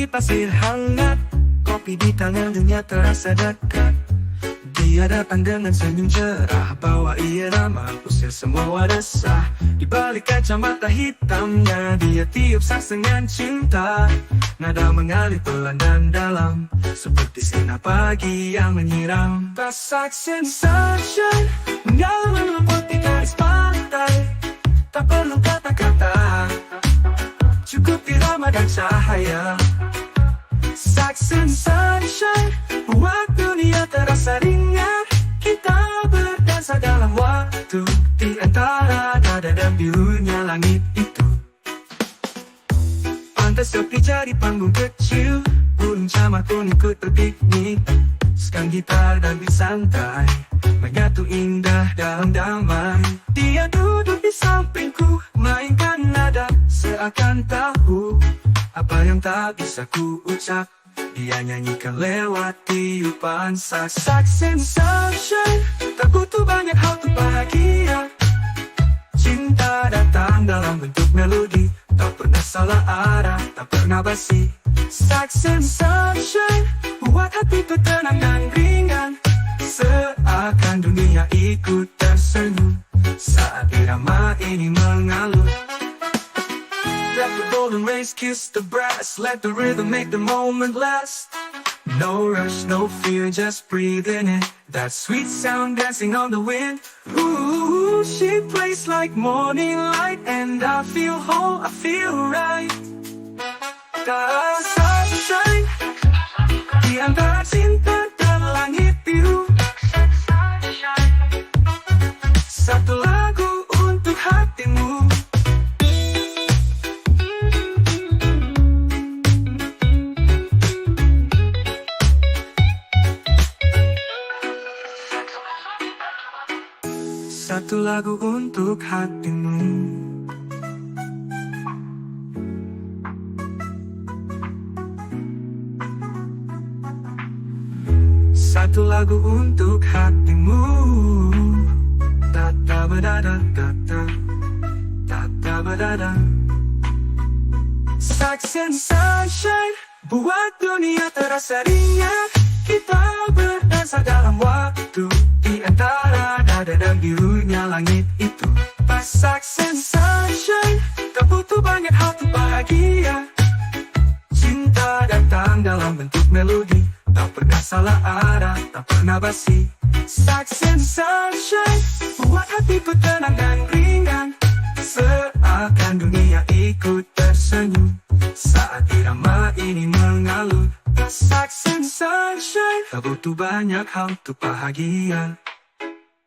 pasir hangat, kopi di tangannya terasa dekat. Dia datang dengan senyum cerah, bawa irama, usir semua resah. Di balik kacamata hitamnya, dia tiup saks dengan cinta. Nada mengalir pelan dan dalam, seperti sinar pagi yang menyiram. Saks and sunshine mengalir meliputi garis pantai. Tak perlu kata-kata, cukup irama dan cahaya. Saks and sunshine buat dunia terasa ringan. Kita berdansa dalam waktu, di antara nada dan birunya langit itu. Pantai sepi jadi panggung kecil, burung camar pun ikut berpiknik. Sekarang gitar dan beat santai menyatu indah dalam damai. Dia duduk di sampingku, mainkan nada seakan tahu apa yang tak bisa ku ucap. Dia nyanyikan lewat tiupan saks. Saks and sunshine, tak butuh banyak hal untuk bahagia. Cinta datang dalam bentuk melodi, tak pernah salah arah, tak pernah basi. Saks and sunshine buat hatiku tenang dan ringan. Seakan dunia ikut tersenyum saat irama ini mengalun. Let the golden rays kiss the brass, let the rhythm make the moment last. No rush, no fear, just breathe in it. That sweet sound dancing on the wind. Ooh, she plays like morning light, and I feel whole, I feel right. The sunshine di antara cinta dan langit biru. Satu lagu untuk hatimu. Satu lagu untuk hatimu. Satu lagu untuk hatimu. Ta-ta ba-da-da, ta-ta, ta-ta ba-da-da. Saks and sunshine buat dunia terasa ringan. Kita berdansa dalam waktu, di antara nada dan birunya langit itu. Pas saks and sunshine, tak butuh banyak hal untuk bahagia. Cinta datang dalam bentuk melodi, tak pernah salah arah, tak pernah basi. Saks and sunshine buat hatiku tenang dan ringan. Seakan dunia ikut tersenyum saat irama ini mengalun. Saks and sunshine, tak butuh banyak hal untuk bahagia.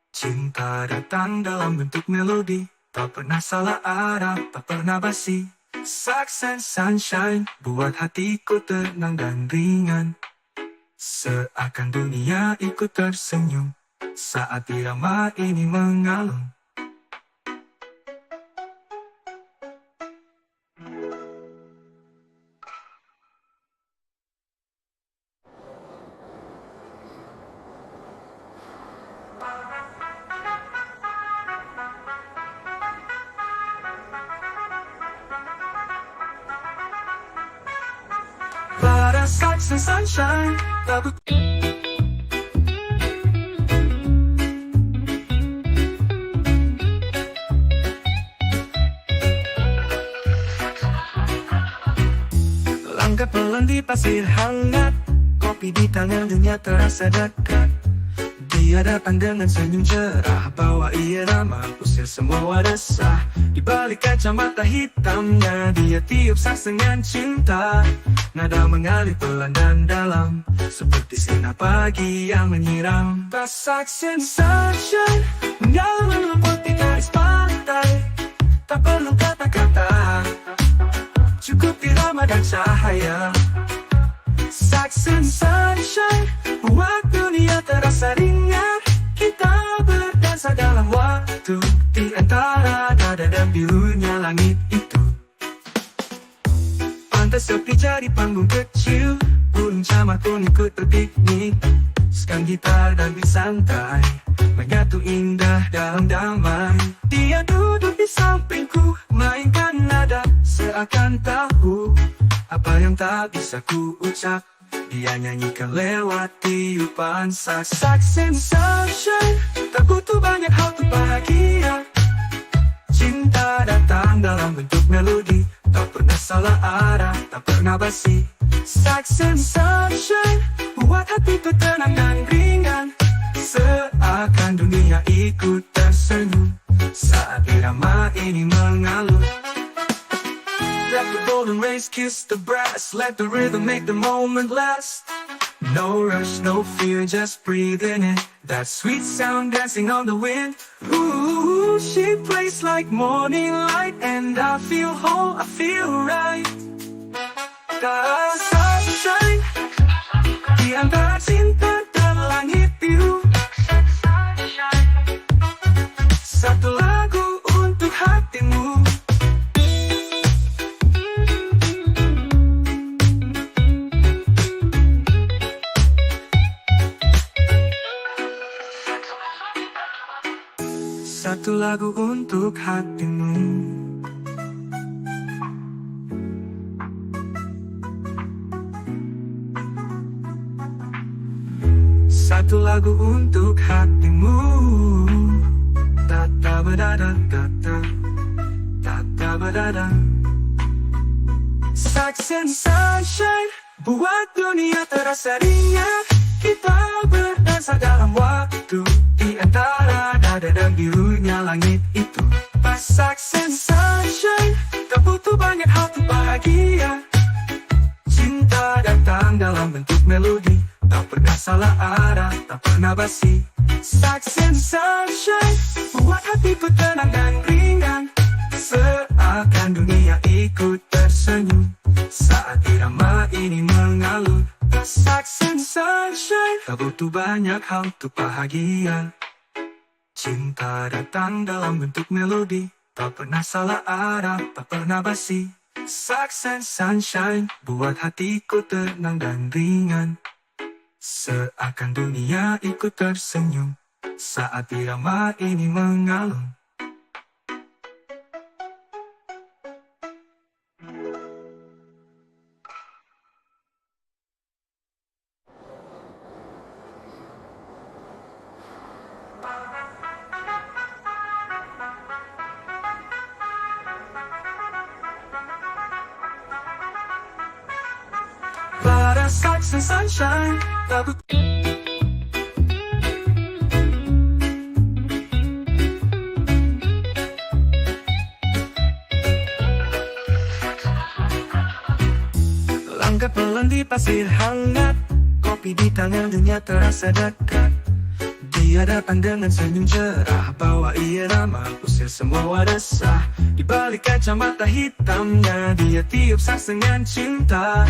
Cinta datang dalam bentuk melodi, tak pernah salah arah, tak pernah basi. Saks and sunshine buat hatiku tenang dan ringan. Seakan dunia ikut tersenyum saat irama ini mengalun. Pada saks and sunshine, tak butuh. Langkah pelan di pasir hangat, kopi di tangannya terasa dekat. Dia datang dengan senyum cerah, bawa irama, usir semua resah. Di balik kacamata hitamnya, dia tiup saks dengan cinta. Nada mengalir pelan dan dalam, seperti sinar pagi yang menyiram. Saks and sunshine mengalir meliputi garis pantai. Tak perlu kata-kata, cukup irama dan cahaya. Saks and sunshine buat dunia terasa ringan. Kita berdansa dalam waktu, di antara nada dan birunya langit itu. Pantai sepi jadi panggung kecil, burung camar pun ikut berpiknik. Sekarang gitar dan beat santai menyatu indah dalam damai. Dia duduk di sampingku, mainkan nada seakan tahu apa yang tak bisa ku ucap, dia nyanyikan lewat tiupan sax and sunshine. Tak butuh banyak hal untuk bahagia. Cinta datang dalam bentuk melodi, tak pernah salah arah, tak pernah basi. Sax and sunshine buat hatiku tenang dan ringan, seakan dunia ikut tersenyum saat irama ini mengalun. Let the golden rays kiss the brass, let the rhythm make the moment last. No rush, no fear, just breathe in it. That sweet sound dancing on the wind. Ooh, she plays like morning light, and I feel whole, I feel right. The sunshine di antara cinta dan langit biru. Satu lagu untuk hatimu. Satu lagu untuk hatimu. Satu lagu untuk hatimu. Ta-ta badada ta-ta, ta-ta badada. Sax and sunshine buat dunia terasa ringan. Kita berdansa dalam waktu di antara dada dan birunya langit itu. Pas sax and sunshine, tak butuh banyak hal untuk bahagia. Cinta datang dalam bentuk melodi, tak pernah salah arah, tak pernah basi. Sax and sunshine buat hatiku tenang dan ringan, seakan dunia ikut tersenyum saat irama ini mengalun. Sax and sunshine, tak butuh banyak hal untuk bahagia. Cinta datang dalam bentuk melodi, tak pernah salah arah, tak pernah basi. Sax and sunshine buat hatiku tenang dan ringan, seakan dunia ikut tersenyum saat irama ini mengalun. Pada sax and sunshine, lagu langkah pelan di pasir hangat, kopi di tangan dunia terasa dekat. Dia datang dengan senyum cerah, bawa irama, usir semua wadasah. Di balik kacamata hitamnya, dia tiup sax dengan cinta.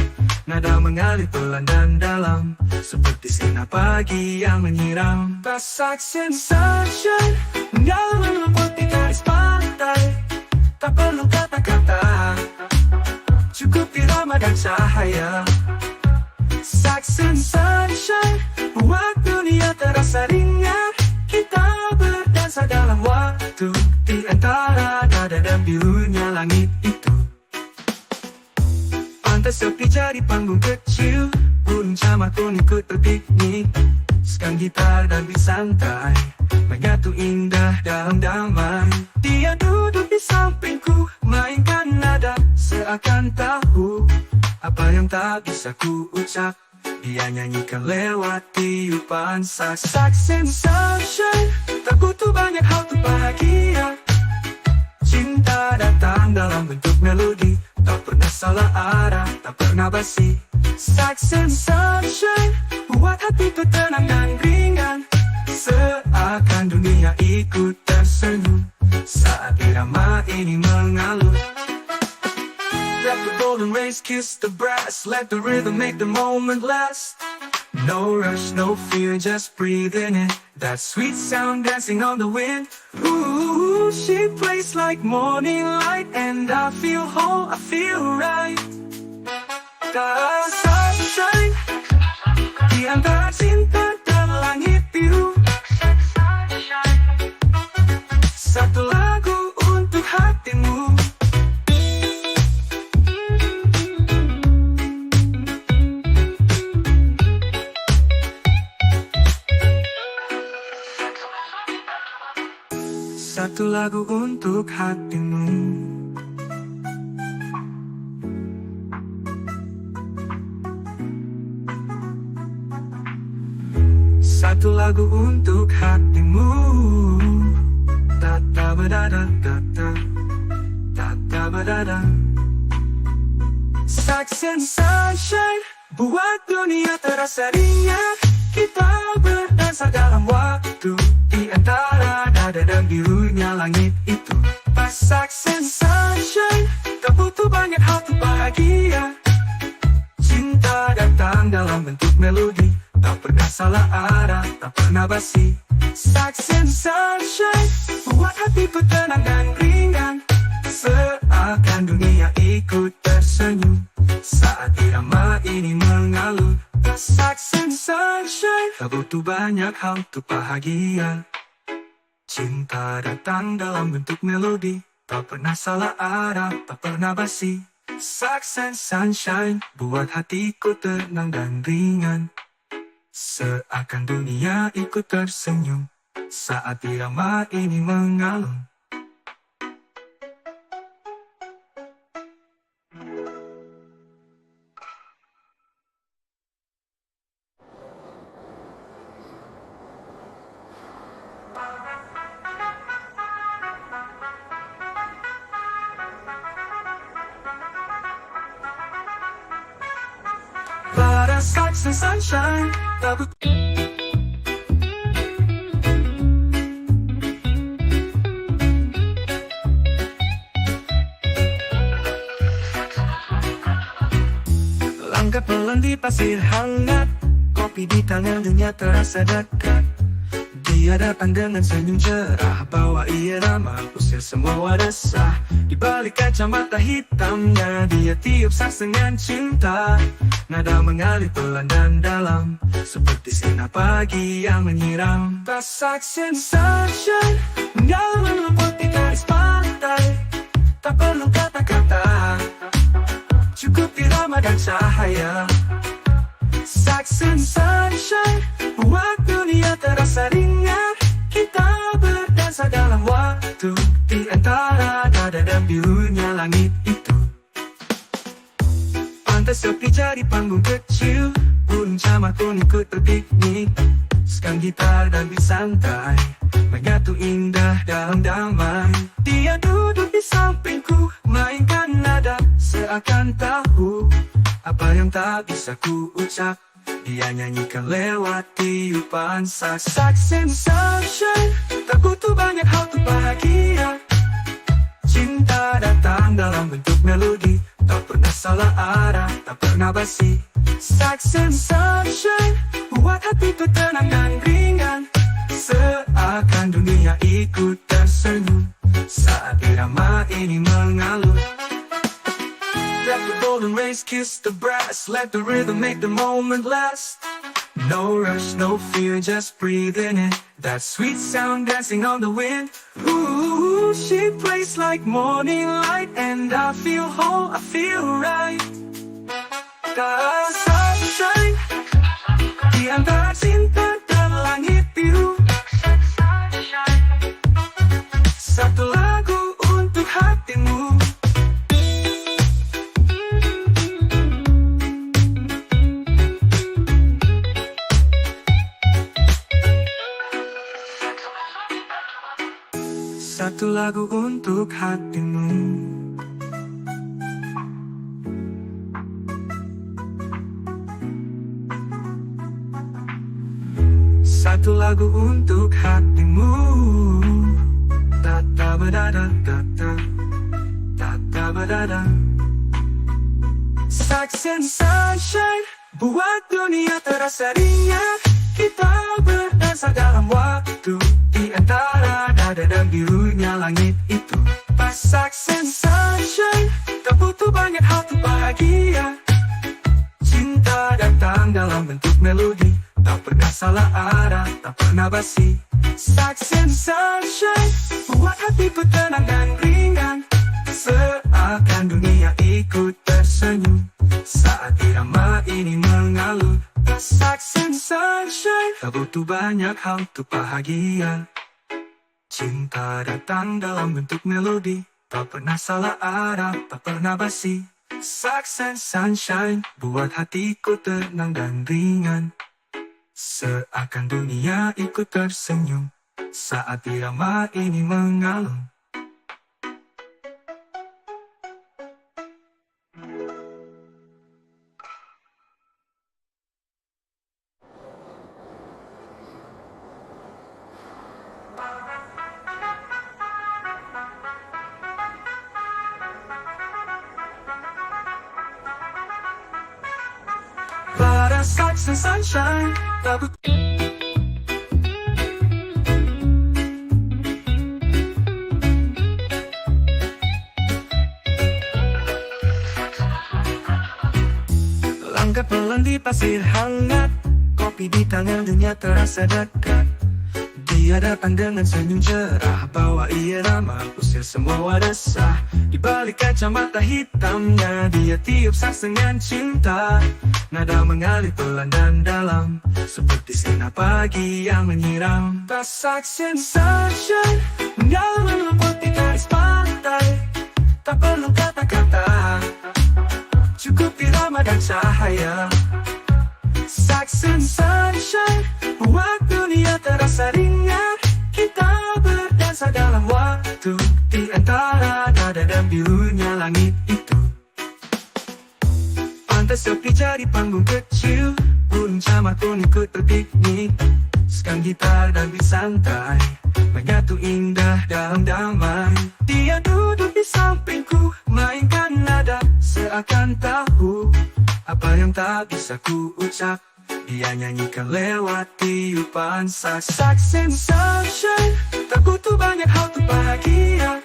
Nada mengalir pelan dan dalam, seperti sinar pagi yang menyiram. Pas sax and sunshine mengalun lembut di garis pantai, tak perlu kata-kata, cukup irama dan cahaya. Sax and sunshine buat dunia terasa ringan. Kita berdansa dalam waktu di antara dada dan birunya langit itu. Pantai sepi jadi panggung kecil, burung camat pun ikut berpiknik. Sekang gitar dan bersantai, menyatu indah dalam damai. Dia duduk di sampingku, mainkan nada, seakan tahu apa yang tak bisa ku ucap. Dia nyanyikan lewat tiupan sax. Sax and sunshine, tak butuh banyak hal untuk bahagia. Cinta datang dalam bentuk melodi, tak pernah salah arah, tak pernah basi. Sax and sunshine buat hatiku tenang dan ringan, seakan dunia ikut tersenyum saat irama ini mengalun. Let the golden rays kiss the brass, let the rhythm make the moment last. No rush, no fear, just breathe in it. That sweet sound dancing on the wind. Ooh, she plays like morning light, and I feel whole, I feel right. The sunshine di antara cinta dan langit biru. Satu lagu untuk hatimu. Satu lagu untuk hatimu. Satu lagu untuk hatimu. Tata badada tata, tata badada. Success and sunshine, buat dunia terasa ringan. Kita berdansa dalam waktu, di antara dada dan birunya langit itu. Pas success and sunshine, tak butuh banyak hal untuk bahagia. Cinta datang dalam bentuk melodi, tak pernah salah arah, tak pernah basi. Success and sunshine, buat hatiku tenang dan ringan. Seakan dunia ikut tersenyum saat irama ini mengalun. Success and sunshine, tak butuh banyak hal untuk bahagia. Cinta datang dalam bentuk melodi, tak pernah salah arah, tak pernah basi. Success and sunshine, buat hatiku tenang dan ringan. Seakan dunia ikut tersenyum saat irama ini mengalun. Pada success and sunshine, tak butuh. Langkah pelan di pasir hangat, kopi di tangan dunia terasa dekat. Dia datang dengan senyum cerah, bawa irama, usir semua resah. Di balik kacamata hitamnya, dia tiup sas dengan cinta. Nada mengalir pelan dan dalam, seperti sinar pagi yang menyiram. Tas success and sunshine, mendalam meliputi garis pantai. Tak perlu kata-kata, cukup irama dan cahaya. Success and sunshine, buat dunia terasa ringan. Kita berdansa dalam waktu, di antara nada dan birunya langit itu. Pantai sepi jadi panggung kecil, burung camat pun ikut berpiknik. Sekang gitar dan bersantai, menyatu indah dalam damai. Dia duduk di sampingku, mainkan nada seakan tahu apa yang tak bisa ku ucap. Dia nyanyikan lewat tiupan saks. Success and sunshine, tak butuh banyak hal untuk bahagia. Cinta datang dalam bentuk melodi, tak pernah salah arah, tak pernah basi. Success and sunshine, buat hatiku tenang dan ringan. Seakan dunia ikut tersenyum saat irama ini mengalun. Let the golden rays kiss the brass, let the rhythm make the moment last. No rush, no fear, just breathe in it. That sweet sound dancing on the wind. Ooh, she plays like morning light, and I feel whole, I feel right. Cause sunshine, di antara cinta dan langit biru. Satu lagu untuk hatimu. Satu lagu untuk hatimu. Satu lagu untuk hatimu. Tata badada tata, tata badada. Success and sunshine, buat dunia terasa ringan. Kita berdansa dalam waktu, di antara nada dan birunya langit itu. Pas success and sunshine, tak butuh banyak hal untuk bahagia. Cinta datang dalam bentuk melodi, tak pernah salah arah, tak pernah basi. Success and sunshine, buat hatiku tenang dan ringan. Seakan dunia ikut tersenyum saat irama ini mengalun. Success and sunshine, tak butuh banyak hal untuk bahagia. Cinta datang dalam bentuk melodi, tak pernah salah arah, tak pernah basi. Success sunshine, buat hatiku tenang dan ringan. Seakan dunia ikut tersenyum, saat irama ini mengalun. Pada success sunshine, tak langkah pelan di pasir hangat, kopi di tangan dunia terasa dekat. Dia datang dengan senyum cerah, bawa irama, usir semua resah. Di balik kacamata hitamnya, dia tiup sas dengan cinta. Nada mengalir pelan dan dalam, seperti sinar pagi yang menyiram. The success sunshine, mengalir meliput di garis pantai. Tak perlu kata-kata, cukup irama dan cahaya. Success sunshine, buat dunia terasa ringan. Kita berdansa dalam waktu, di antara nada dan birunya langit itu. Pantai sepi jadi panggung kecil, burung camar pun ikut berpiknik. Sekarang gitar dan beat santai, menyatu indah dalam damai. Dia duduk di sampingku, mainkan nada, seakan tahu apa yang tak bisa ku ucap. Dia nyanyikan lewat tiupan saks. Success sunshine, tak butuh banyak hal untuk bahagia.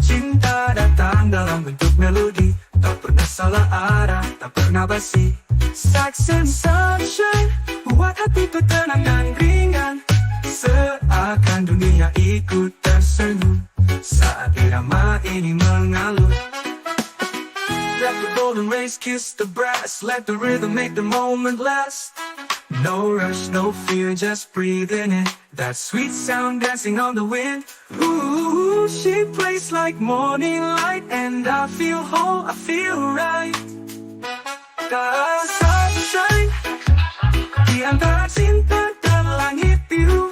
Cinta datang dalam bentuk melodi, tak pernah salah arah, tak pernah basi. Success sunshine, buat hatiku tenang dan ringan. Seakan dunia ikut tersenyum, saat irama ini mengalun. Let the golden rays kiss the brass, let the rhythm make the moment last. No rush, no fear, just breathe in it. That sweet sound dancing on the wind. Ooh, she plays like morning light, and I feel whole, I feel right. The sunshine, di antara cinta dan langit biru.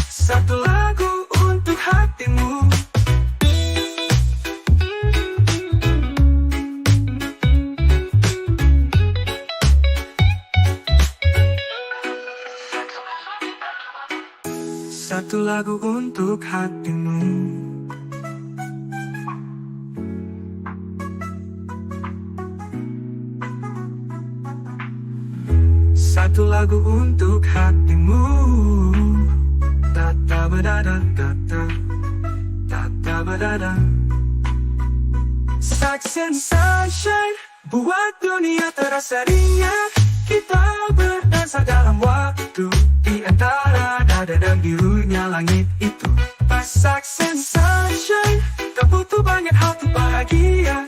Satu lagu untuk hatimu. Satu lagu untuk hatimu. Satu lagu untuk hatimu. Tata badada tata, tata badada. Success sunshine, buat dunia terasa ringan. Kita berdansa dalam waktu, di antara nada dan birunya langit itu. Pas success sunshine, tak butuh banyak hal untuk bahagia.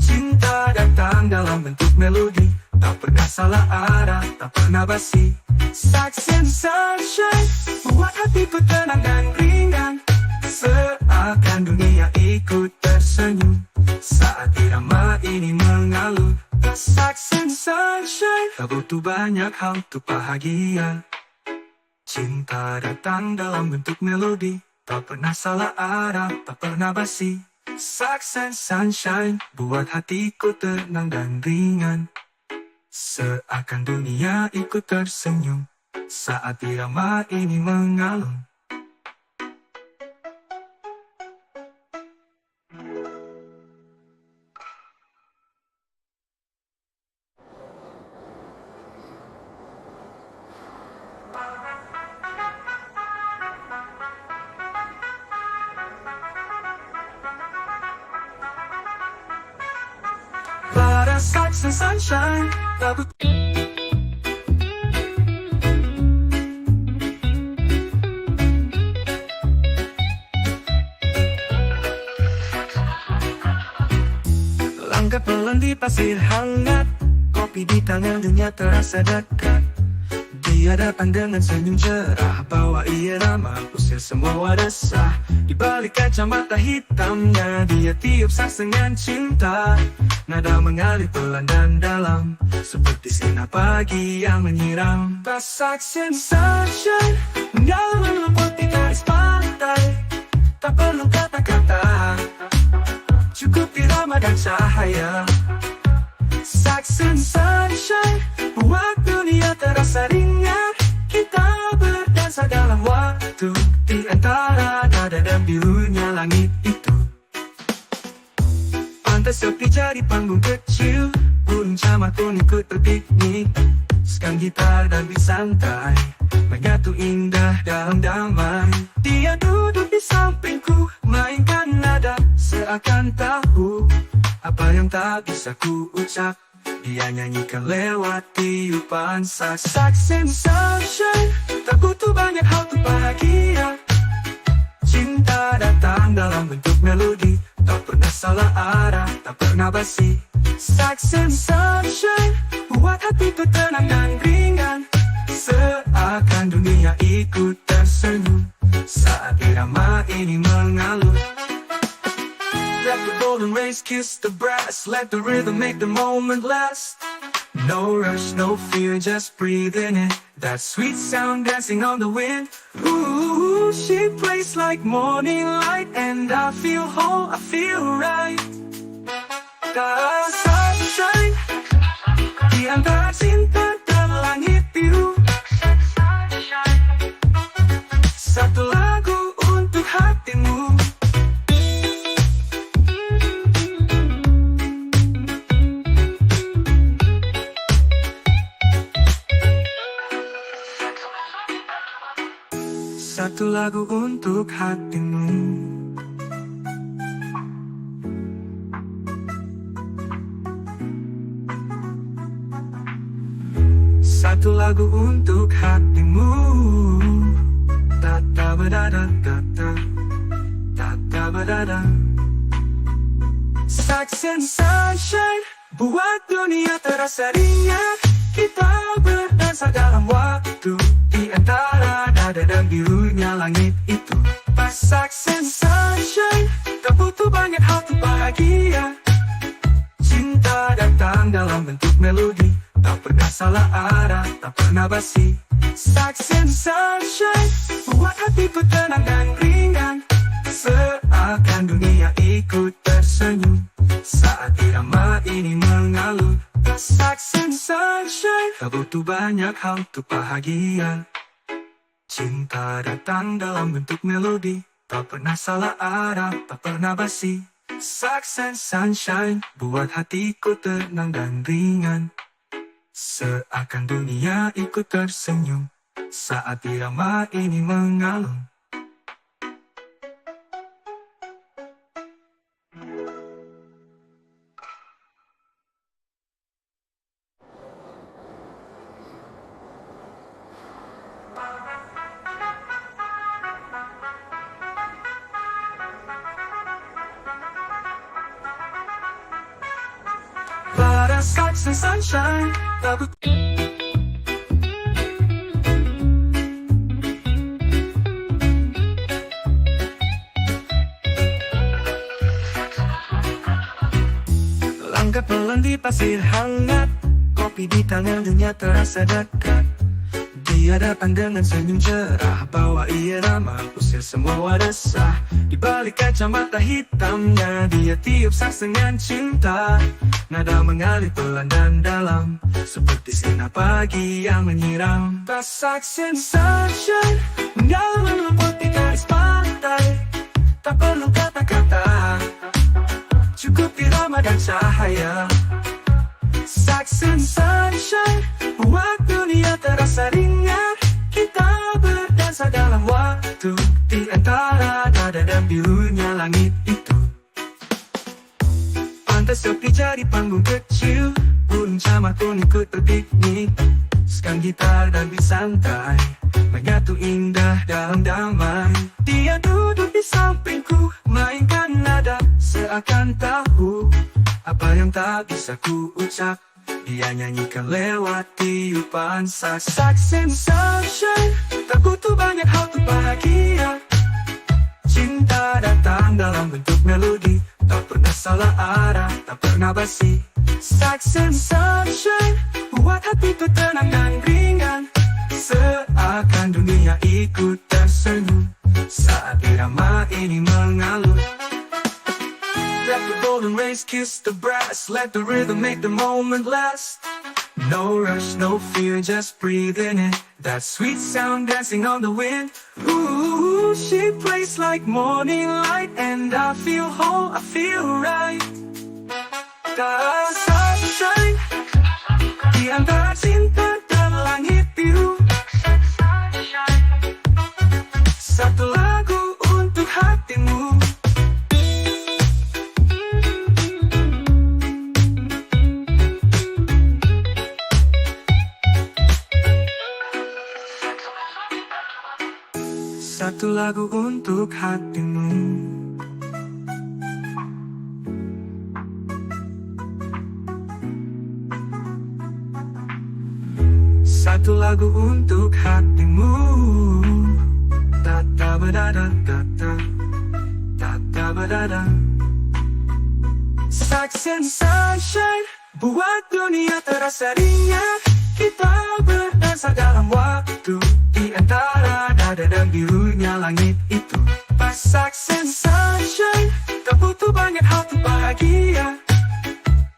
Cinta datang dalam bentuk melodi, tak pernah salah arah, tak pernah basi. Success sunshine, buat hatiku tenang dan ringan. Seakan dunia ikut tersenyum, saat irama ini mengalun. Success sunshine, tak butuh banyak hal untuk bahagia. Cinta datang dalam bentuk melodi, tak pernah salah arah, tak pernah basi. Success sunshine, buat hatiku tenang dan ringan. Seakan dunia ikut tersenyum, saat irama ini mengalun. Pada success sunshine, tak butuh. Langkah pelan di pasir hangat, kopi di tangan dunia terasa dekat. Dia datang dengan senyum cerah, bawa irama, usir semua resah. Di balik kacamata hitamnya, dia tiup saks dengan cinta. Nada mengalir pelan dan dalam, seperti sinar pagi yang menyiram. Saks and sunshine, mendalam meliput garis pantai. Tak perlu kata-kata, cukup irama dan cahaya. Saks and sunshine, buat dunia terasa ringan. Kita berdansa dalam waktu, di antara nada dan birunya langit itu. Pantai sepi jadi panggung kecil, burung camar pun ikut berpiknik. Sekarang gitar dan beat santai, menyatu indah dalam damai. Dia duduk di sampingku, mainkan nada, seakan tahu apa yang tak bisa ku ucap. Dia nyanyikan lewat tiupan saks. Saks and sunshine, tak butuh banyak hal untuk bahagia. Cinta datang dalam bentuk melodi, tak pernah salah arah, tak pernah basi. Saks and sunshine, buat hatiku tenang dan ringan. Seakan dunia ikut tersenyum saat irama ini mengalun. Let the golden rays kiss the brass, let the rhythm make the moment last. No rush, no fear, just breathe in it. That sweet sound dancing on the wind. Ooh, she plays like morning light, and I feel whole, I feel right. The sunshine, di antara cinta dan langit biru. Satu lagu untuk hatimu. Satu lagu untuk hatimu. Satu lagu untuk hatimu. Ta-ta badada ta-ta, ta-ta badada. Saks and sunshine, buat dunia terasa ringan. Kita berdansa dalam waktu, di antara nada dan birunya langit itu. Pas saks and sunshine, tak butuh banyak hal untuk bahagia. Cinta datang dalam bentuk melodi, tak pernah salah arah, tak pernah basi. Saks and sunshine, buat hatiku tenang dan ringan. Seakan dunia ikut tersenyum saat irama ini mengalun. Saks and sunshine, tak butuh banyak hal untuk bahagia. Cinta datang dalam bentuk melodi, tak pernah salah arah, tak pernah basi. Saks and sunshine, buat hatiku tenang dan ringan. Seakan dunia ikut tersenyum saat irama ini mengalun. Pada saks and sunshine, tak butuh. Langkah pelan di pasir hangat, kopi di tangan dunia terasa dekat. Dia datang dengan senyum cerah, bawa irama, usir semua resah. Di balik kacamata hitamnya, dia tiup saks dengan cinta. Nada mengalir pelan dan dalam, seperti sinar pagi yang menyiram. Pas saks and sunshine, mendalam meliput garis pantai. Tak perlu kata-kata, cukup irama dan cahaya. Saks and sunshine, buat dunia terasa ringan. Kita berdansa dalam waktu, di antara nada dan birunya langit itu. Pantai sepi jadi panggung kecil, burung camar pun ikut berpiknik. Sekarang gitar dan beat santai, menyatu indah dalam damai. Dia duduk di sampingku, mainkan nada, seakan tahu apa yang tak bisa ku ucap. Dia nyanyikan lewat tiupan saxophone sunshine. Tak butuh banyak hal untuk bahagia. Cinta datang dalam bentuk melodi, tak pernah salah arah, tak pernah basi. Saxophone sunshine buat hati itu tenang dan ringan, seakan dunia ikut tersenyum saat irama ini mengalun. Let the golden rays kiss the brass, let the rhythm make the moment last. No rush, no fear, just breathe in it. That sweet sound dancing on the wind. Ooh, she plays like morning light, and I feel whole, I feel right. The sunshine di antara cinta dan langit biru. Satu lagu untuk hatimu. Satu lagu untuk hatimu. Satu lagu untuk hatimu. Ta-ta ba-da-da, ta-ta, ta-ta ba-da-da. Saxophone sunshine buat dunia terasa ringan. Kita berdansa dalam waktu di antara dada dan birunya langit itu. Pas saxophone sunshine, tak butuh banyak hal untuk bahagia.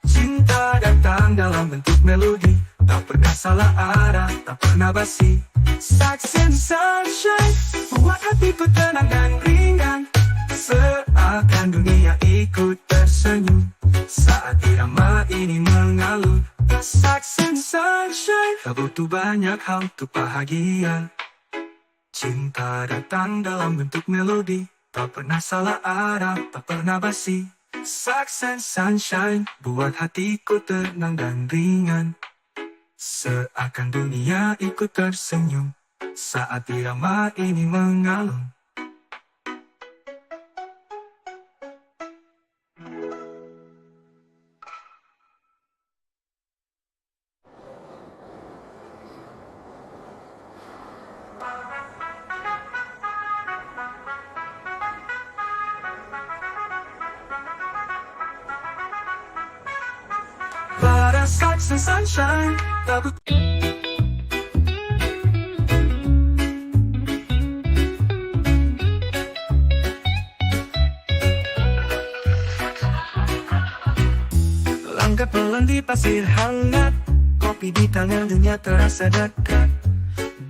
Cinta datang dalam bentuk melodi, tak pernah salah arah, tak pernah basi. Saxophone sunshine buat hatiku tenang dan ringan, seakan dunia ikut tersenyum saat irama ini mengalun. Saxophone sunshine, tak butuh banyak hal untuk bahagia. Cinta datang dalam bentuk melodi, tak pernah salah arah, tak pernah basi. Saxophone sunshine buat hatiku tenang dan ringan, seakan dunia ikut tersenyum saat irama ini mengalun. Pada saxophone sunshine, tak butuh. Langkah pelan di pasir hangat, kopi di tangan dunia terasa dekat.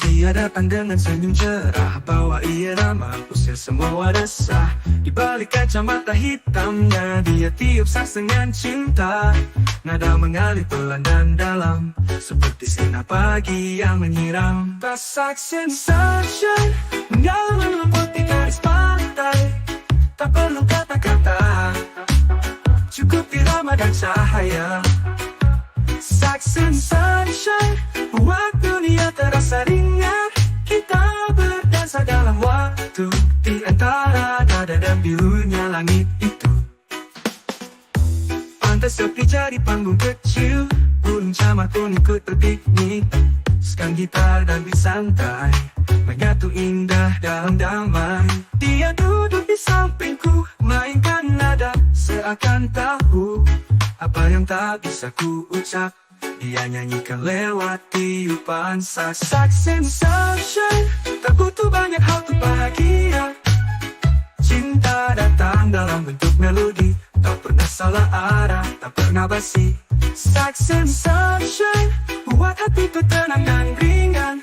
Dia datang dengan senyum cerah, bawa irama, usir semua resah. Di balik kacamata hitamnya, dia tiup saks dengan cinta. Nada mengalir pelan dan dalam, seperti sinar pagi yang menyiram. Tas saxophone sunshine mengalir putih garis pantai, tak perlu kata-kata, cukup irama dan cahaya. Saxophone sunshine buat dunia terasa ringan. Kita berdansa dalam waktu di antara nada dan birunya langit itu. Pantai sepi jadi panggung kecil, burung camat pun ikut berpiknik. Sekang gitar dan bersantai, menyatu indah dalam damai. Dia duduk di sampingku, mainkan nada, seakan tahu apa yang tak bisa ku ucap. Dia nyanyikan lewat tiupan saxophone sunshine. Tak butuh banyak hal untuk bahagia. Cinta datang dalam bentuk melodi, tak pernah salah arah, tak pernah basi. Saxophone sunshine buat hatiku tenang dan ringan,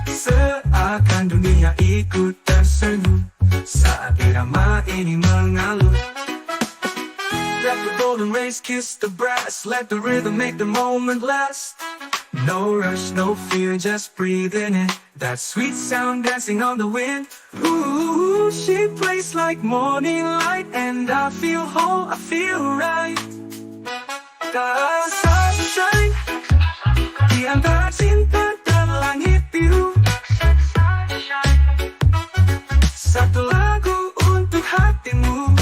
seakan dunia ikut tersenyum saat irama ini mengalun. Let the golden rays kiss the brass, let the rhythm make the moment last. No rush, no fear, just breathe in it. That sweet sound dancing on the wind. Ooh, she plays like morning light, and I feel whole, I feel right. The sunshine di antara cinta dan langit biru. Satu lagu untuk hatimu.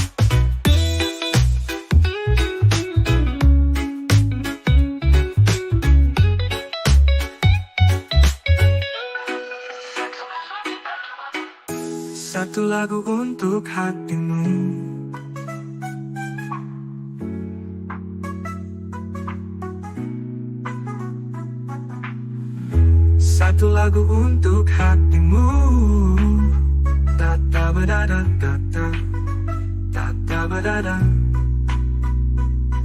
Satu lagu untuk hatimu. Satu lagu untuk hatimu. Tata badada tata, tata badada.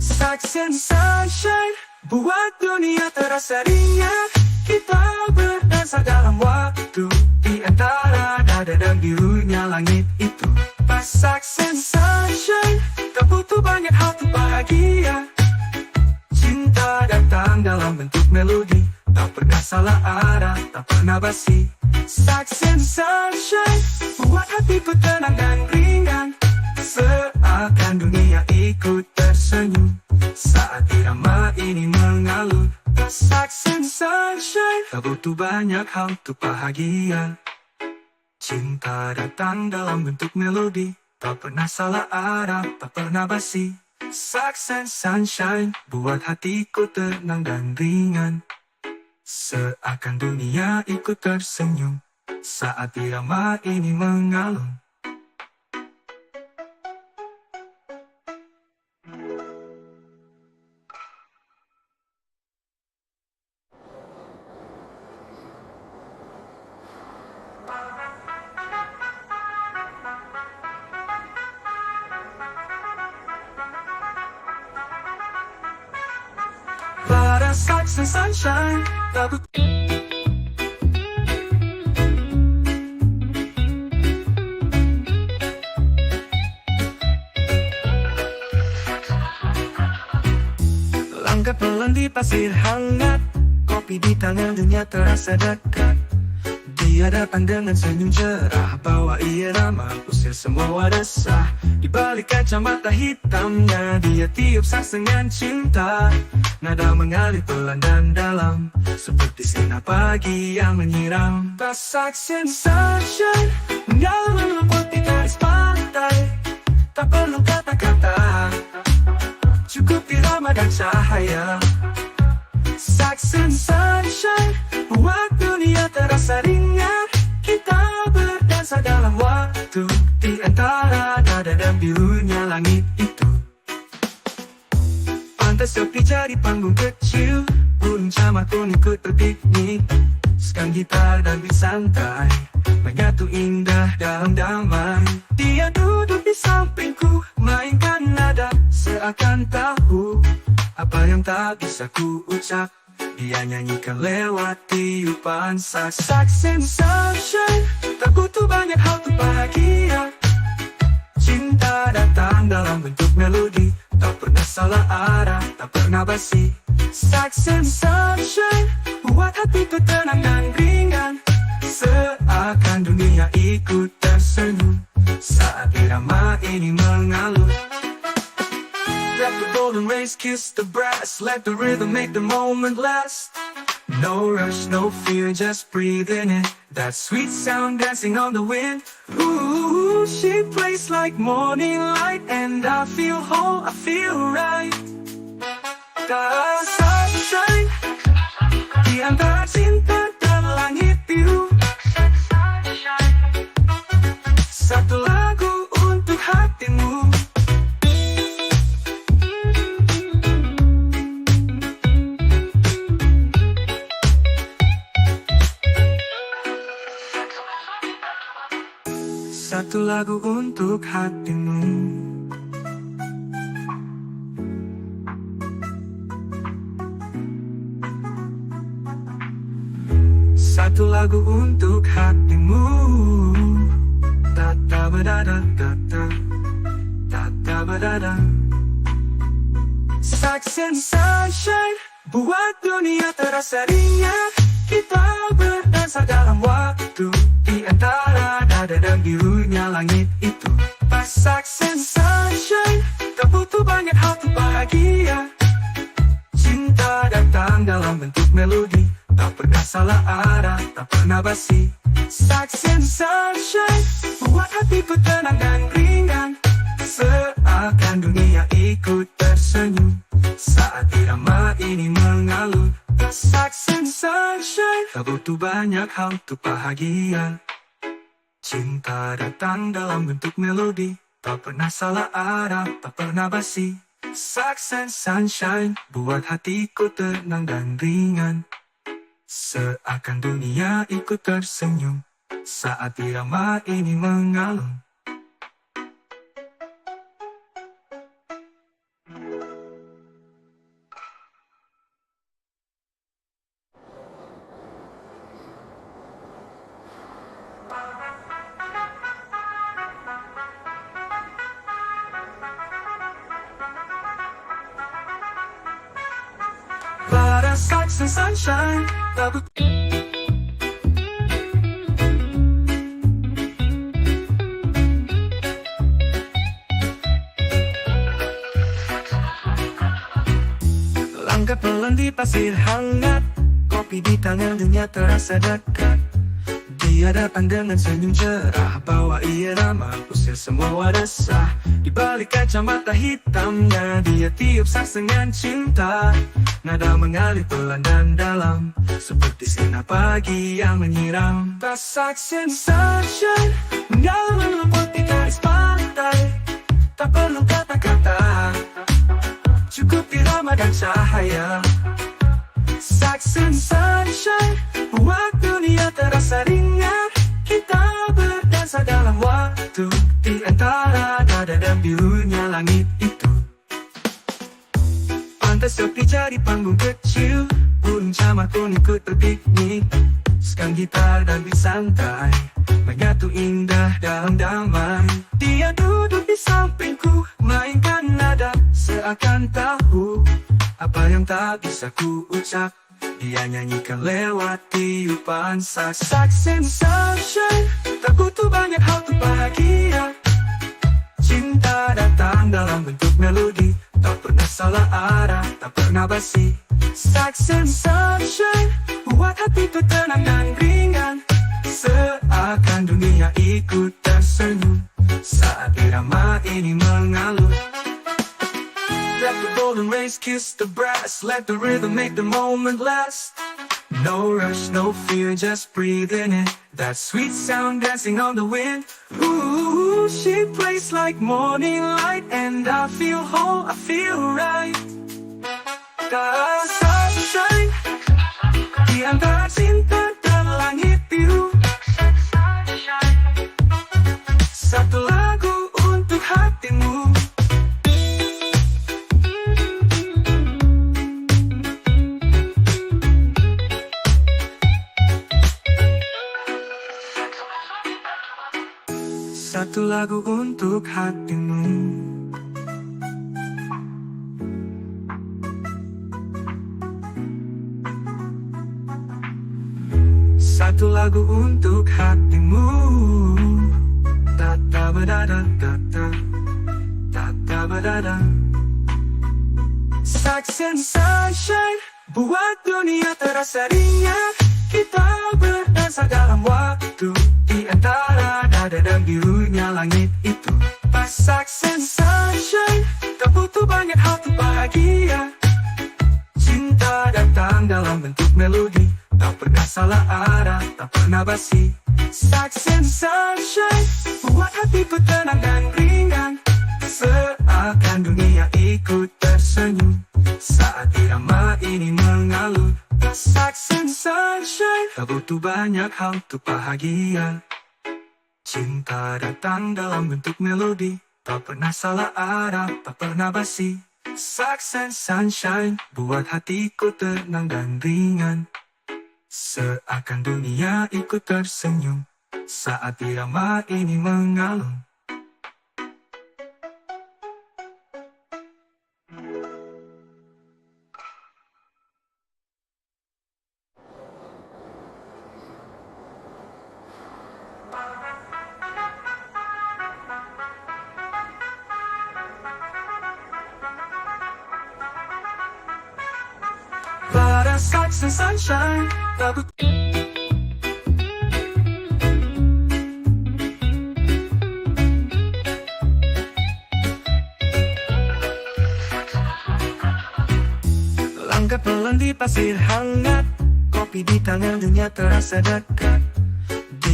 Sex and sunshine, buat dunia terasa ringan. Kita berdansa dalam waktu, di antara dada dan birunya langit itu. Pas sex and sunshine, tak butuh banyak hal untuk bahagia. Cinta datang dalam bentuk melodi, tak pernah salah arah, tak pernah basi. Sex and sunshine, buat hatiku tenang dan ringan. Seakan dunia ikut tersenyum saat irama ini mengalun. Sex and sunshine, tak butuh banyak hal untuk bahagia. Cinta datang dalam bentuk melodi, tak pernah salah arah, tak pernah basi. Sex and sunshine, buat hatiku tenang dan ringan. Seakan dunia ikut tersenyum saat irama ini mengalun. Pada sex and sunshine, tak butuh. Langkah pelan di pasir hangat, kopi di tangan dunia terasa dekat. Dia datang dengan senyum cerah, bawa irama, usir semua resah. Di balik kacamata hitamnya, dia tiup saks dengan cinta. Nada mengalir pelan dan dalam, seperti sinar pagi yang menyiram. Pas sex and sunshine, mengalir meliput di garis pantai. Tak perlu kata-kata, cukup irama dan cahaya. Sex and sunshine, buat dunia terasa ringan. Kita berdansa dalam waktu, di antara dada dan birunya langit itu. Pantai sepi jadi panggung kecil, burung camar pun ikut berpiknik. Sekarang gitar dan beat santai, menyatu indah dalam damai. Dia duduk di sampingku, mainkan nada, seakan tahu apa yang tak bisa ku ucap. Dia nyanyikan lewat tiupan saks. Sex and sunshine, tak butuh banyak hal untuk bahagia. Cinta datang dalam bentuk melodi, tak pernah salah arah, tak pernah basi. Sex and sunshine, buat hatiku tenang dan ringan. Seakan dunia ikut tersenyum saat irama ini mengalun. Let the golden rays kiss the brass, let the rhythm make the moment last. No rush, no fear, just breathe in it. That sweet sound dancing on the wind. Ooh, she plays like morning light, and I feel whole, I feel right. The sunshine, di antara cinta dan langit biru. Satu lagu untuk hatimu. Satu lagu untuk hatimu. Satu lagu untuk hatimu. Tata badada tata, tata badada. Sex and sunshine, buat dunia terasa ringan. Kita berdansa dalam waktu, di antara dada dan birunya langit itu. Pas sex and sunshine, tak butuh banyak hal untuk bahagia. Cinta datang dalam bentuk melodi, tak pernah salah arah, tak pernah basi. Sex and sunshine, buat hatiku tenang dan ringan. Seakan dunia ikut tersenyum saat irama ini mengalun. Sex and sunshine, tak butuh banyak hal untuk bahagia. Cinta datang dalam bentuk melodi, tak pernah salah arah, tak pernah basi. Success and sunshine buat hatiku tenang dan ringan. Seakan dunia ikut tersenyum saat irama ini mengalun. Pada success and sunshine, tak langkah pelan di pasir hangat, kopi di tangan dunia terasa dekat. Dia datang dengan senyum cerah, bawa irama usir semua resah. Di balik kacamata hitamnya, dia tiup saks dengan cinta. Nada mengalir pelan dan dalam, seperti sinar pagi yang menyiram. Success and sunshine mengalir meliput di garis pantai. Tak perlu kata-kata, cukup irama dan cahaya. Success and sunshine buat dunia terasa ringan. Kita berdansa dalam waktu, di antara nada dan birunya langit itu. Pantai sepi jadi panggung kecil, burung camar pun ikut berpiknik. Sekang gitar dan beat santai menyatu indah dalam damai. Dia duduk di sampingku, mainkan nada seakan tahu apa yang tak bisa ku ucap. Dia nyanyikan lewat tiupan saks. Success and sunshine, tak butuh banyak hal untuk bahagia. Cinta datang dalam bentuk melodi, tak pernah salah arah, tak pernah basi. Success and sunshine buat hatiku tenang dan ringan. Seakan dunia ikut tersenyum saat irama ini mengalun. Let the golden rays kiss the brass, let the rhythm make the moment last. No rush, no fear, just breathe in it. That sweet sound dancing on the wind. Ooh, she plays like morning light, and I feel whole, I feel right. The sunshine di antara cinta dan langit biru. Satu lagu untuk hatimu. Satu lagu untuk hatimu. Satu lagu untuk hatimu. Ta ta ba da da da da, ta ta ba da da. Success and sunshine buat dunia terasa ringan. Kita berdansa dalam waktu, di antara nada dan birunya langit itu. Pas success and sunshine, tak butuh banyak hal untuk bahagia. Cinta datang dalam bentuk melodi, tak pernah salah arah, tak pernah basi. Success and sunshine buat hatiku tenang dan ringan. Seakan dunia ikut tersenyum saat irama ini mengalun. Success and sunshine, tak butuh banyak hal untuk bahagia. Cinta datang dalam bentuk melodi, tak pernah salah arah, tak pernah basi. Success and sunshine buat hatiku tenang dan ringan. Seakan dunia ikut tersenyum saat irama ini mengalun. Pada success and sunshine, tak butuh. Langkah pelan di pasir hangat, kopi di tangan dunia terasa dekat.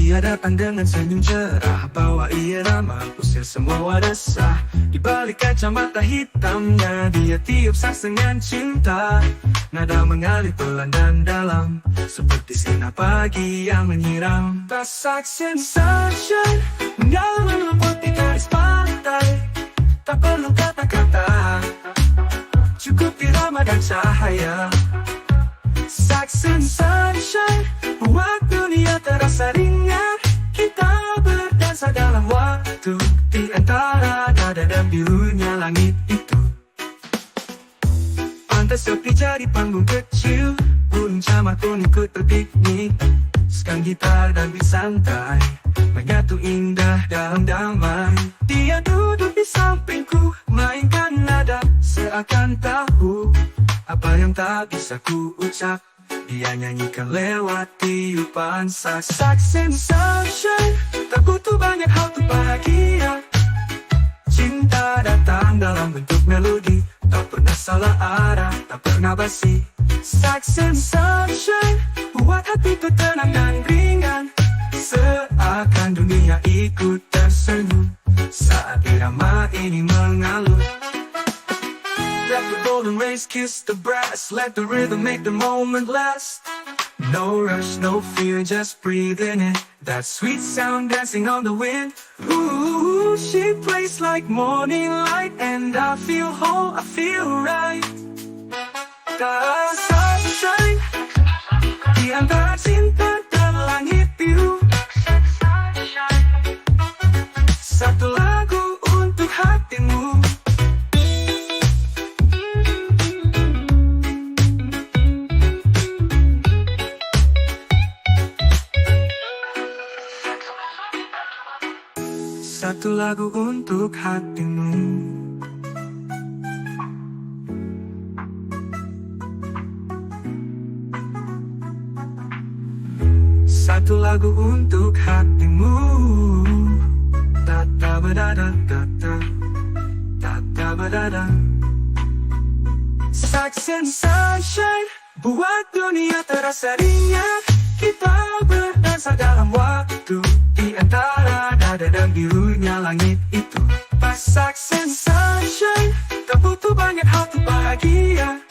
Dia datang dengan senyum cerah, bawa irama, usir semua resah. Di balik kacamata hitamnya, dia tiup saks dengan cinta. Nada mengalir pelan dan dalam, seperti sinar pagi yang menyiram. Saks and sunshine, mendalam meliputi garis pantai. Tak perlu kata-kata, cukup irama dan cahaya. Saks and sunshine, buat dunia terasa ringan. Kita berdansa dalam waktu, di antara nada dan birunya langit itu. Pantai sepi jadi panggung kecil, burung camar pun ikut berpiknik. Sekarang gitar dan bersantai, menyatu indah dalam damai. Dia duduk di sampingku, mainkan nada seakan tahu apa yang tak bisa ku ucap. Dia nyanyikan lewat tiupan saks. Saks and sunshine, tak butuh banyak hal untuk bahagia. Cinta datang dalam bentuk melodi, tak pernah salah arah, tak pernah basi. Saks and sunshine, buat hatiku tenang dan ringan. Seakan dunia ikut tersenyum saat irama ini mengalun. Let the golden rays kiss the brass, let the rhythm make the moment last. No rush, no fear, just breathe in it. That sweet sound dancing on the wind. Ooh, she plays like morning light, and I feel whole, I feel right. The sunshine, di antara cinta dan langit biru. Satu lagu untuk hatimu. Satu lagu untuk hatimu. Satu lagu untuk hatimu. Ta-ta badada ta-ta, ta-ta badada. Saks and sunshine, buat dunia terasa ringan. Kita berdansa dalam waktu, di antara nada dan birunya langit itu. Pas saks and sunshine, tak butuh banyak hal untuk bahagia.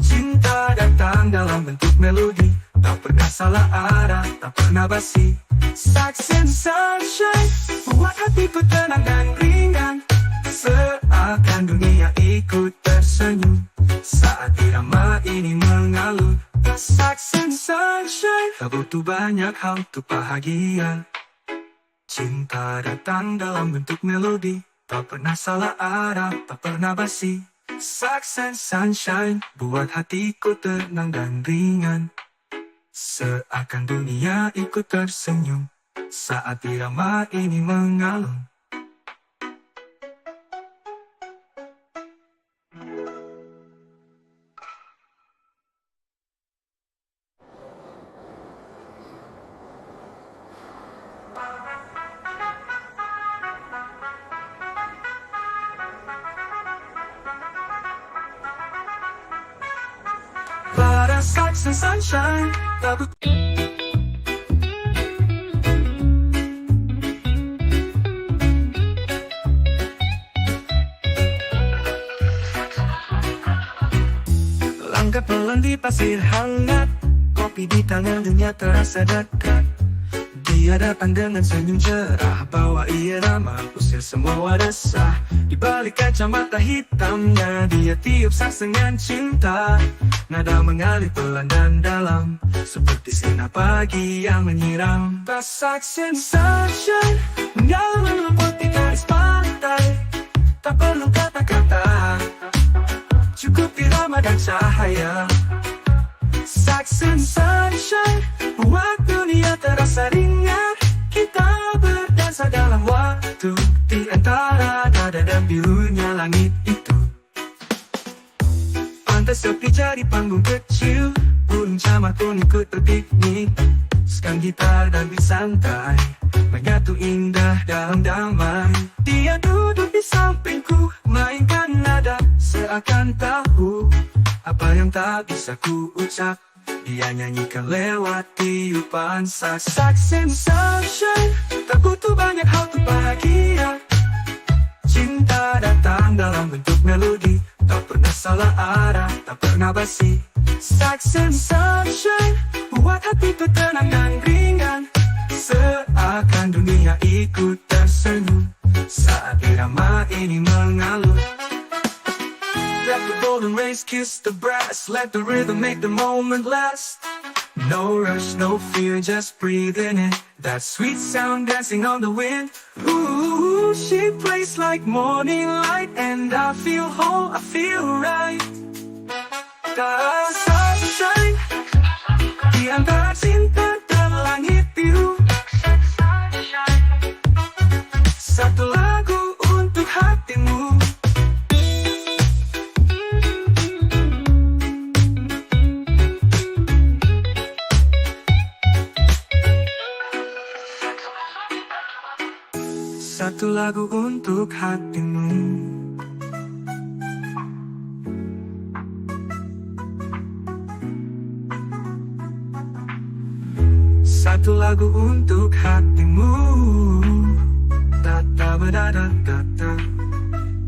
Cinta datang dalam bentuk melodi, tak pernah salah arah, tak pernah basi. Saks and sunshine, buat hatiku tenang dan ringan. Seakan dunia ikut tersenyum saat irama ini mengalun. Saks and sunshine, tak butuh banyak hal untuk bahagia. Cinta datang dalam bentuk melodi, tak pernah salah arah, tak pernah basi. Saks and sunshine, buat hatiku tenang dan ringan. Seakan dunia ikut tersenyum saat irama ini mengalun. Pada saks and sunshine, tak butuh. Langkah pelan di pasir hangat, kopi di tangan dunia terasa dekat. Dia datang dengan senyum cerah, bawa irama, usir semua resah. Di balik kacamata hitamnya, dia tiup saks dengan cinta. Nada mengalir pelan dan dalam, seperti sinar pagi yang menyiram. Tas saks and sunshine, mendalam meliputi garis pantai. Tak perlu kata-kata, cukup irama dan cahaya. Saks and sunshine, buat dunia terasa ringan. Kita berdansa dalam waktu, di antara nada dan birunya langit itu. Pantai sepi jadi panggung kecil, burung camar pun ikut berpiknik. Sekarang gitar dan bersantai, menyatu indah dalam damai. Dia duduk di sampingku, mainkan nada seakan tahu apa yang tak bisa ku ucap. Dia nyanyikan lewat tiupan saxophone sunshine. Tak butuh banyak hal untuk bahagia. Cinta datang dalam bentuk melodi, tak pernah salah arah, tak pernah basi. Saxophone sunshine buat hati itu tenang dan ringan, seakan dunia ikut tersenyum saat irama ini mengalun. Let the golden rays kiss the brass, let the rhythm make the moment last. No rush, no fear, just breathe in it. That sweet sound dancing on the wind. Ooh, she plays like morning light, and I feel whole, I feel right. Sunshine di antara cinta dan langit biru. Satu lagu untuk hatimu. Satu lagu untuk hatimu. Satu lagu untuk hatimu. Tata badada tata,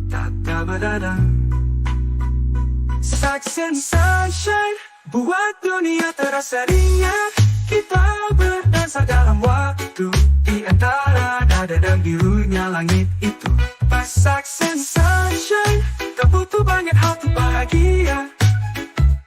tata badada. Saxophone sunshine buat dunia terasa ringan. Kita berdansa dalam waktu di antara nada dan birunya langit itu. Pas saxophone sunshine, tak butuh banyak hal untuk bahagia.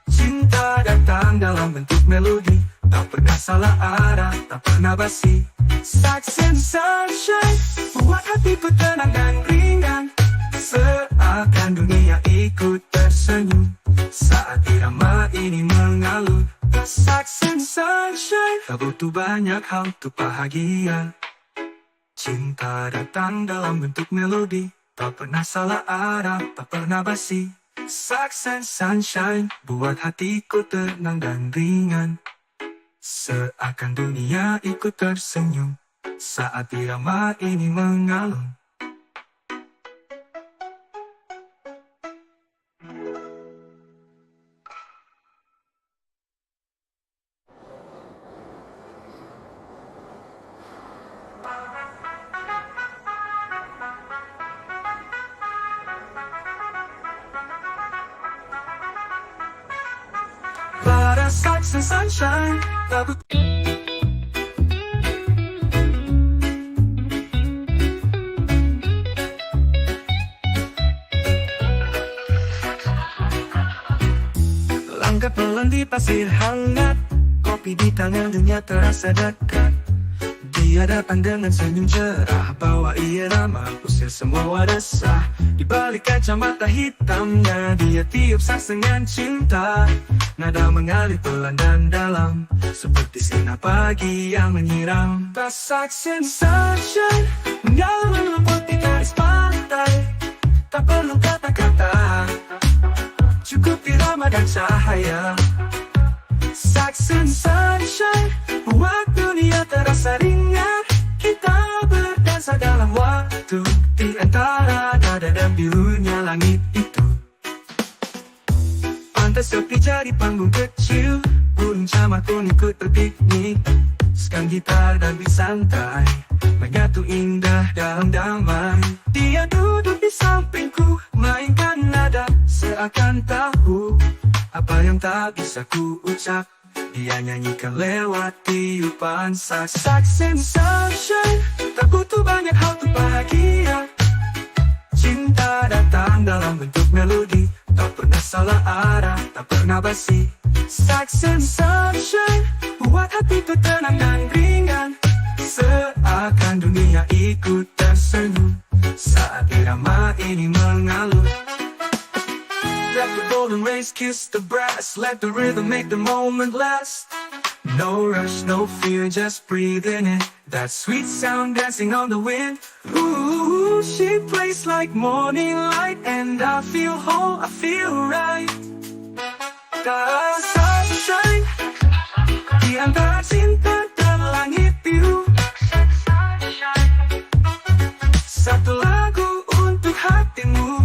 Cinta datang dalam bentuk melodi, tak pernah salah arah, tak pernah basi. Saxophone sunshine buat hatiku tenang dan ringan, seakan dunia ikut tersenyum saat irama ini mengalun. Saxophone sunshine, tak butuh banyak hal untuk bahagia. Cinta datang dalam bentuk melodi, tak pernah salah arah, tak pernah basi. Saxophone sunshine buat hatiku tenang dan ringan, seakan dunia ikut tersenyum saat irama ini mengalun. Para saxophone sunshine, tak butuh. Langkah pelan di pasir hangat, kopi di tangan dunia terasa dekat. Dia datang dengan senyum cerah, bawa irama, usir semua resah. Di balik kacamata hitamnya, dia tiup sas dengan cinta. Nada mengalir pelan dan dalam, seperti sinar pagi yang menyiram. Tas saxophone sunshine mengalir meliput di garis pantai. Tak perlu kata-kata, cukup irama dan cahaya. Saxophone sunshine buat dunia terasa ringan. Kita berdansa dalam waktu di antara nada dan birunya langit itu. Pantai sepi jadi panggung kecil, burung camat pun ikut berpiknik. Sekarang gitar dan bersantai, menyatu indah dalam damai. Dia duduk di sampingku, mainkan nada seakan tahu apa yang tak bisa ku ucap. Dia nyanyikan lewat tiupan saxophone sunshine. Tak butuh banyak hal untuk bahagia. Cinta datang dalam bentuk melodi, tak pernah salah arah, tak pernah basi. Saxophone sunshine buat hati itu tenang dan ringan, seakan dunia ikut tersenyum saat irama ini mengalun. Let the golden rays kiss the brass, let the rhythm make the moment last. No rush, no fear, just breathe in it. That sweet sound dancing on the wind. Ooh, she plays like morning light, and I feel whole, I feel right. Sunshine di antara cinta dan langit biru. Satu lagu untuk hatimu.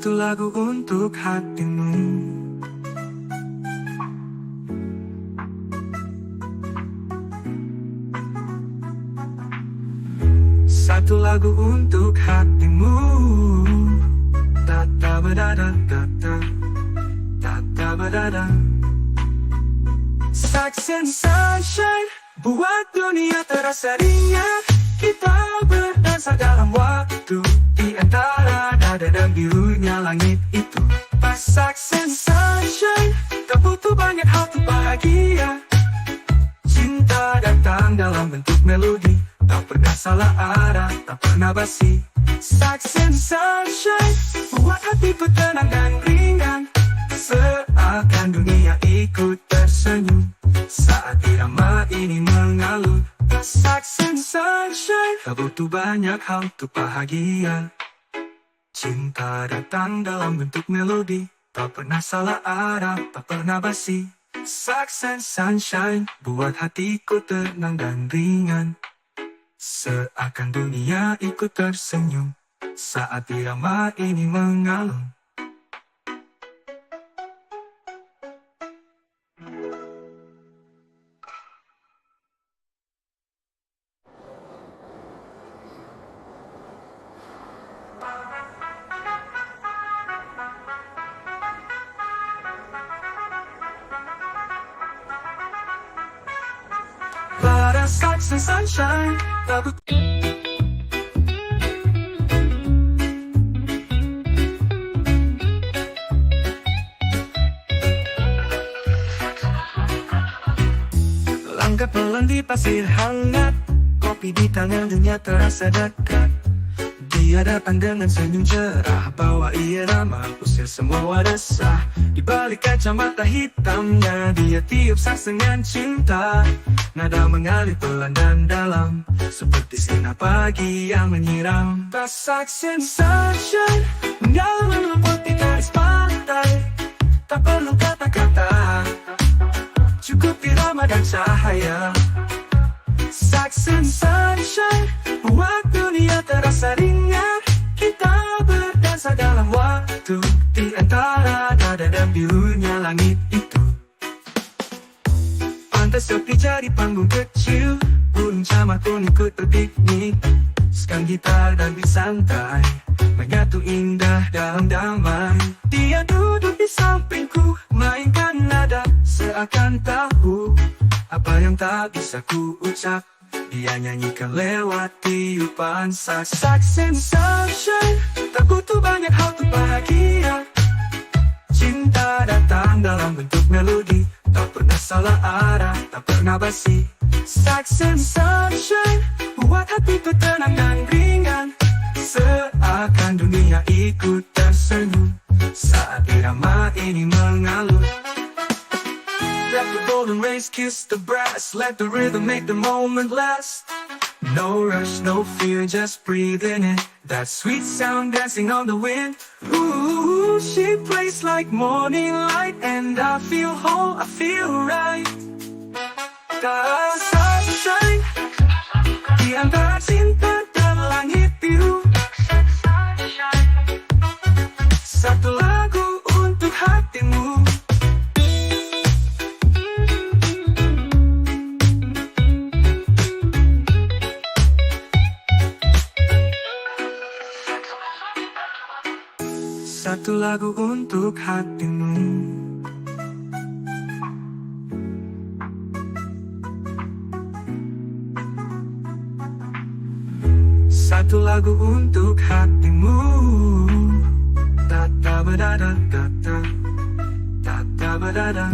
Satu lagu untuk hatimu. Satu lagu untuk hatimu. Tata badada tata, tata badada. Sex and sunshine buat dunia terasa ringan. Kita berdansa dalam waktu di antara dada dan birunya langit itu. Pas sex and sunshine, tak butuh banyak hal untuk bahagia. Cinta datang dalam bentuk melodi, tak pernah salah arah, tak pernah basi. Sex and sunshine buat hatiku tenang dan ringan. Seakan dunia ikut tersenyum saat irama ini mengalun. Sex and sunshine, tak butuh banyak hal untuk bahagia. Cinta datang dalam bentuk melodi, tak pernah salah arah, tak pernah basi. Sex and sunshine buat hatiku tenang dan ringan. Seakan dunia ikut tersenyum saat irama ini mengalun. Pada sex and sunshine, tak butuh. Langkah pelan di pasir hangat, kopi di tangan dunia terasa dekat. Dia datang dengan senyum cerah, bawa irama, usir semua resah. Di balik kacamata hitamnya, dia tiup saks dengan cinta. Nada mengalir pelan dan dalam, seperti sinar pagi yang menyiram. Pas sex and sunshine mengalir meliput di garis pantai. Tak perlu kata-kata, cukup irama dan cahaya. Sex and sunshine buat dunia terasa ringan. Kita berdansa dalam waktu di antara nada dan birunya langit itu. Pantai sepi jadi panggung kecil, burung camar pun ikut berpiknik. Sekang gitar dan beat santai menyatu indah dalam damai. Dia duduk di sampingku, mainkan nada seakan tahu apa yang tak bisa ku ucap. Dia nyanyikan lewat tiupan saks. Sex and sunshine, tak butuh banyak hal untuk bahagia. Cinta datang dalam bentuk melodi, tak pernah salah arah, tak pernah basi. Sex and sunshine buat hatiku tenang dan ringan. Seakan dunia ikut tersenyum saat irama ini mengalun. Let the golden rays kiss the brass, let the rhythm make the moment last. No rush, no fear, just breathe in it. That sweet sound dancing on the wind. Ooh, she plays like morning light, and I feel whole, I feel right. The sunshine di antara cinta dan langit biru. Satu lagu untuk hatimu. Satu lagu untuk hatimu. Satu lagu untuk hatimu. Tata badada tata, tata badada.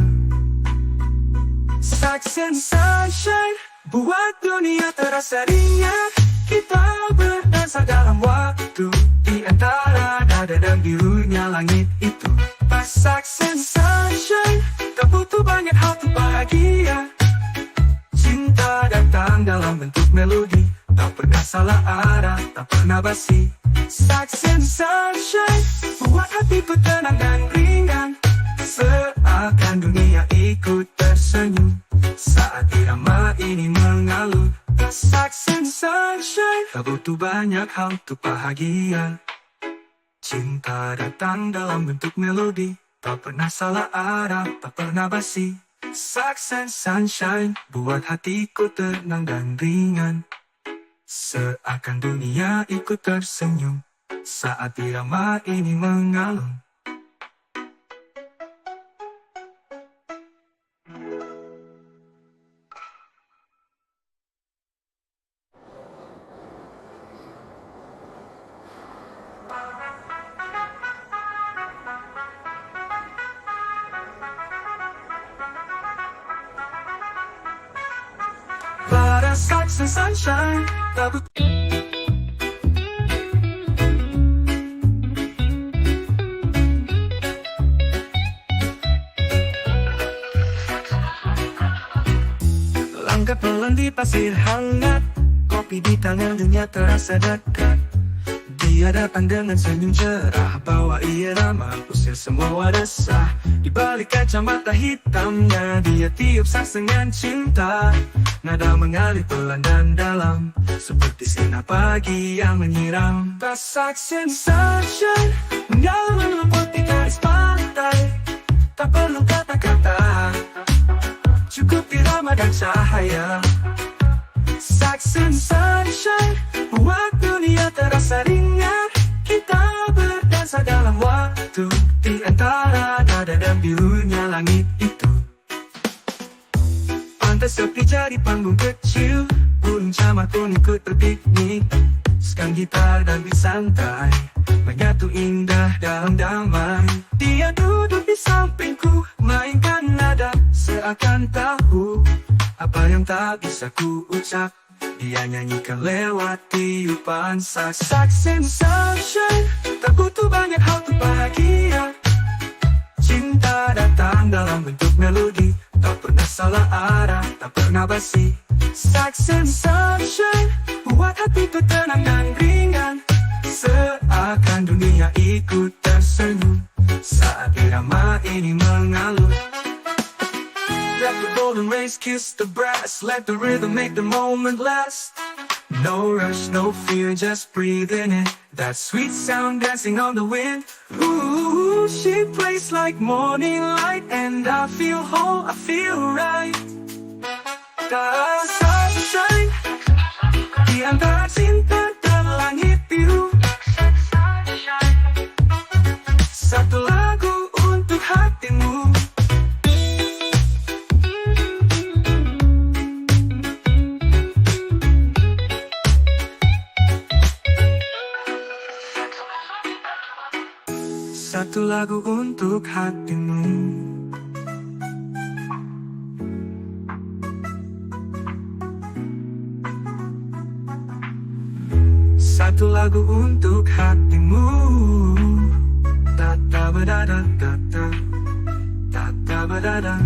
Sex and sunshine buat dunia terasa ringan. Kita berdansa dalam waktu di antara nada dan birunya langit itu. Pas sex and sunshine, tak butuh banyak hal untuk bahagia. Cinta datang dalam bentuk melodi, tak pernah salah arah, tak pernah basi. Sex and sunshine buat hatiku tenang dan ringan. Seakan dunia ikut tersenyum saat irama ini mengalun. Sex and sunshine, tak butuh banyak hal untuk bahagia. Cinta datang dalam bentuk melodi, tak pernah salah arah, tak pernah basi. Success sunshine, buat hatiku tenang dan ringan. Seakan dunia ikut tersenyum saat irama ini mengalun. Pada success sunshine, tak langkah pelan di pasir hangat, kopi di tangan dunia terasa dekat. Dia datang dengan senyum cerah, bawa irama, usir semua resah. Di balik kacamata hitamnya, dia tiup sasengan cinta. Nada mengalir pelan dan dalam, seperti sinar pagi yang menyiram. Success sunshine, mengalir meliput di garis pantai. Tak perlu kata-kata, cukup irama dan cahaya. Success sunshine, buat dunia terasa ringan. Kita berdansa dalam waktu, di antara nada dan birunya langit itu. Pantai sepi jadi panggung kecil, burung camar pun ikut berpiknik. Sekarang gitar dan bersantai, menyatu indah dalam damai. Dia duduk di sampingku, mainkan nada, seakan tahu apa yang tak bisa ku ucap. Dia nyanyikan lewat tiupan saksaksen sunshine. Tak butuh banyak hal untuk bahagia. Cinta datang dalam bentuk melodi, tak pernah salah arah, tak pernah basi. Saksen sunshine, buat hatiku tenang dan ringan. Seakan dunia ikut tersenyum saat irama ini mengalun. Let the golden rays kiss the brass, let the rhythm make the moment last. No rush, no fear, just breathe in it. That sweet sound dancing on the wind. Ooh, she plays like morning light, and I feel whole, I feel right. The sunshine, di antara cinta dan langit biru. Satu lagu untuk hatimu. Satu lagu untuk hatimu. Satu lagu untuk hatimu. Tata badada tata, tata badada.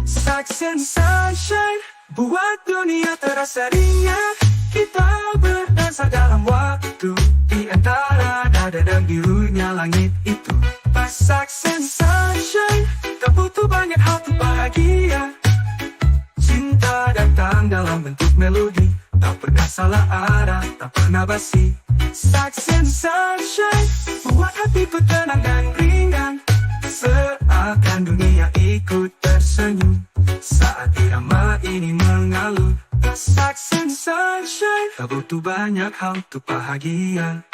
Saksen sunshine, buat dunia terasa ringan. Kita berdansa dalam waktu, di antara nada dan birunya langit itu. Pas saksen sunshine, tak butuh banyak hal untuk bahagia. Cinta datang dalam bentuk melodi, tak pernah salah arah, tak pernah basi. Saksen sunshine, buat hatiku tenang dan ringan. Seakan dunia ikut tersenyum saat irama ini mengalun. Saksen sunshine, tak butuh banyak hal untuk bahagia.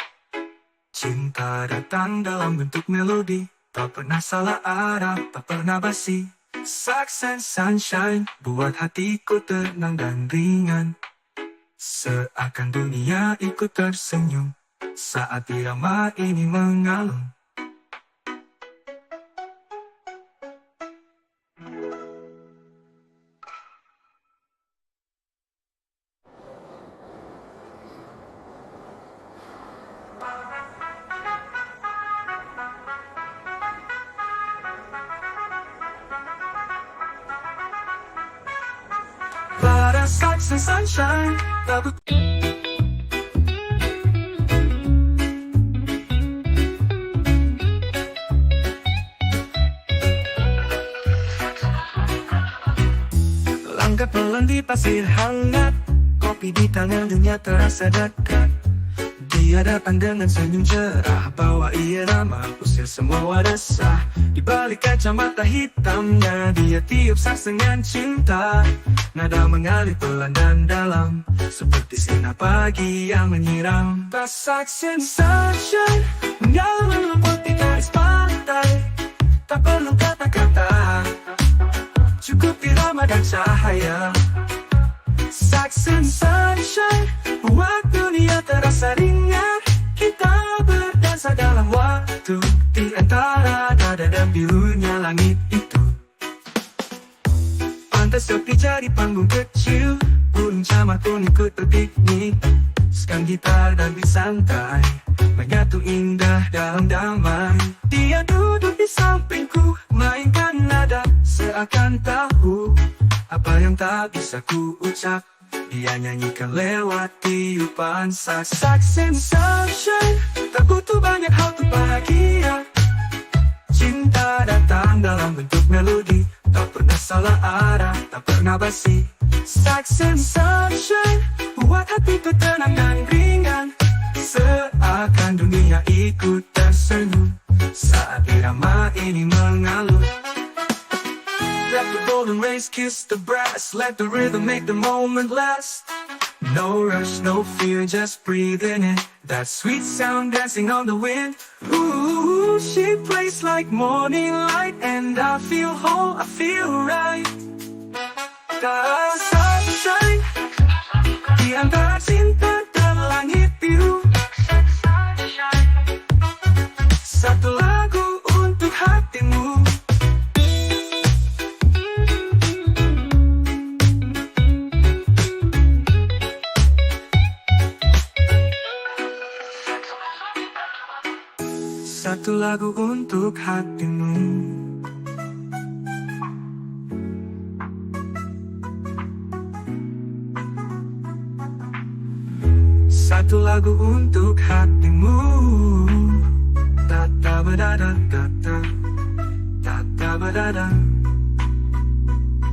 Cinta datang dalam bentuk melodi, tak pernah salah arah, tak pernah basi. Saksen sunshine, buat hatiku tenang dan ringan. Seakan dunia ikut tersenyum saat irama ini mengalun. Pada saksen sunshine, tak butuh langkah pelan di pasir hangat, kopi di tangan dunia terasa dekat. Dia datang dengan senyum cerah, bawa irama, usir semua resah. Di balik kacamata hitamnya, dia tiup saks dengan cinta. Nada mengalir pelan dan dalam, seperti sinar pagi yang menyiram. Saks and sunshine, menyala meliput di garis pantai. Tak perlu kata-kata, cukup irama dan cahaya. Saks and sunshine, buat dunia terasa ringan. Kita berdansa dalam waktu, di antara nada dan birunya langit itu. Pantai sepi jadi panggung kecil, burung camar pun ikut berpiknik. Sekarang gitar dan bersantai, menyatu indah dalam damai. Dia duduk di sampingku, mainkan nada seakan tahu apa yang tak bisa ku ucap. Dia nyanyikan lewat tiupan saks. Saks and sunshine, tak butuh banyak hal untuk bahagia. Cinta datang dalam bentuk melodi, tak pernah salah arah, tak pernah basi. Saks and sunshine, buat hatiku tenang dan ringan. Seakan dunia ikut tersenyum saat irama ini mengalun. Let the golden rays kiss the brass, let the rhythm make the moment last. No rush, no fear, just breathe in it. That sweet sound dancing on the wind. Ooh, she plays like morning light, and I feel whole, I feel right. Sunshine, di antara cinta dan langit biru. Satu lagu untuk hatimu. Satu lagu untuk hatimu. Satu lagu untuk hatimu. Tata badada tata, tata badada.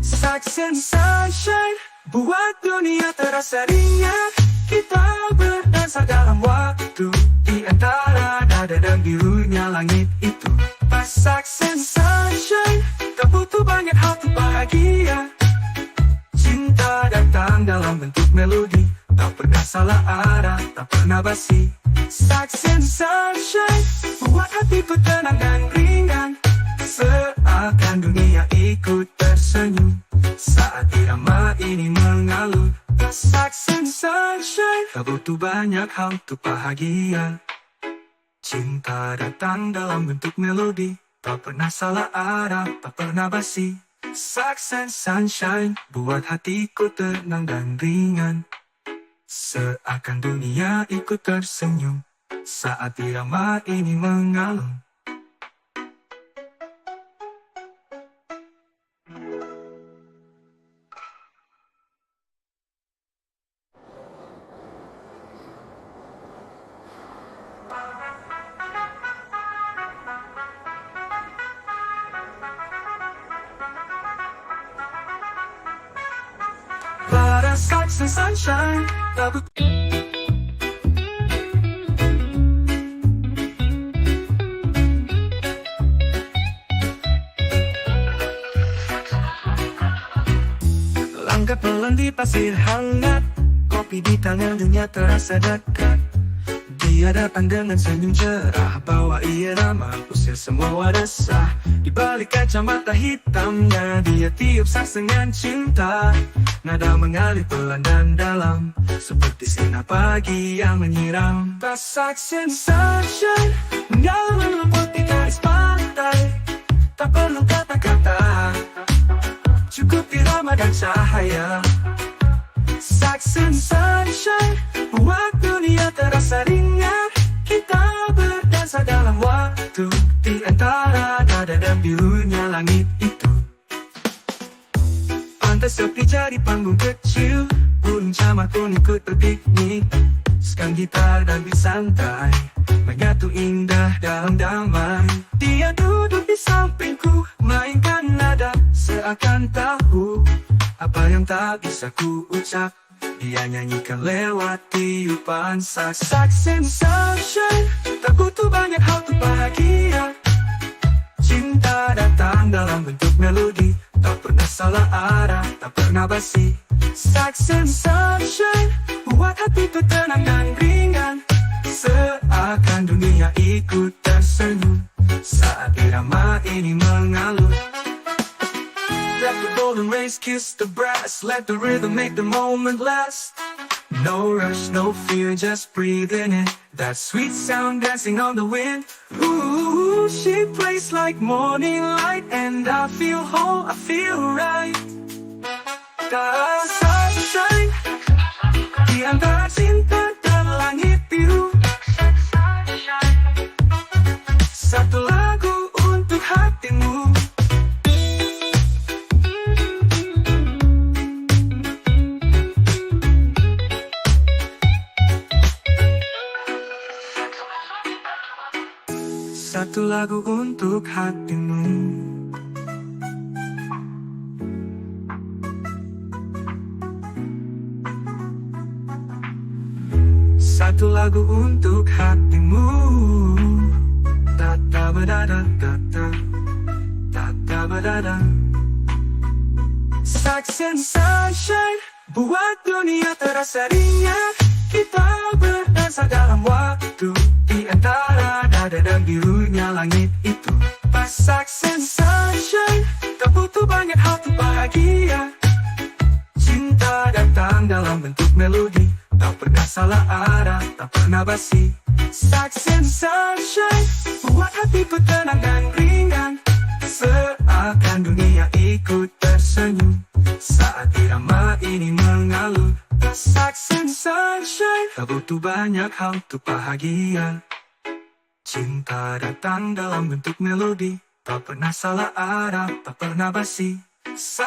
Saks and sunshine, buat dunia terasa ringan. Kita berdansa dalam waktu, di antara nada dan birunya langit itu. Pas saks and sunshine, tak butuh banyak hal untuk bahagia. Cinta datang dalam bentuk melodi, tak pernah salah arah, tak pernah basi. Saks and sunshine, buat hatiku tenang dan ringan. Seakan dunia ikut tersenyum saat irama ini mengalun. Saks and sunshine, tak butuh banyak hal untuk bahagia. Cinta datang dalam bentuk melodi, tak pernah salah arah, tak pernah basi. Saks and sunshine, buat hatiku tenang dan ringan. Seakan dunia ikut tersenyum saat irama ini mengalun. Para saks and sunshine, lagu langkah pelan di pasir hangat, kopi di tangan dunia terasa dekat. Dia datang dengan senyum cerah, bawa irama, usir semua resah. Di balik kacamata hitamnya, dia tiup saks dengan cinta. Nada mengalir pelan dan dalam, seperti sinar pagi yang menyiram. Pas saks and sunshine, menyala meliput di garis pantai. Tak perlu kata-kata, cukup irama dan cahaya. Saks and sunshine, buat dunia terasa ringan. Kita berdansa dalam waktu, di antara nada dan birunya langit itu. Pantai sepi jadi panggung kecil, burung camar pun ikut berpiknik. Sekarang gitar dan bersantai, menyatu indah dalam damai. Dia duduk di sampingku, mainkan nada seakan tahu apa yang tak bisa ku ucap. Dia nyanyikan lewat tiupan sax and sunshine. Tak butuh banyak hal untuk bahagia. Cinta datang dalam bentuk melodi, tak pernah salah arah, tak pernah basi. Sax and sunshine buat hati itu tenang dan ringan, seakan dunia ikut tersenyum saat irama ini mengalun. Let the golden rays kiss the brass, let the rhythm make the moment last. No rush, no fear, just breathe in it. That sweet sound dancing on the wind. Ooh, she plays like morning light, and I feel whole, I feel right. Cause sunshine di antara cinta dan langit biru. Satu lagu untuk hatimu. Satu lagu untuk hatimu. Satu lagu untuk hatimu. Ta-ta ba-da-da, ta-ta, ta-ta ba-da-da. Sax and sunshine buat dunia terasa ringan. Kita berdansa dalam waktu di antara dada dan birunya langit itu. Pas sax and sunshine, tak butuh banyak hal untuk bahagia. Cinta datang dalam bentuk melodi, tak pernah salah arah, tak pernah basi. Sax and sunshine buat hatiku tenang dan ringan, seakan dunia ikut tersenyum saat irama ini mengalun. Sax and sunshine, tak butuh banyak hal untuk bahagia. Cinta datang dalam bentuk melodi, tak pernah salah arah, tak pernah basi. Sax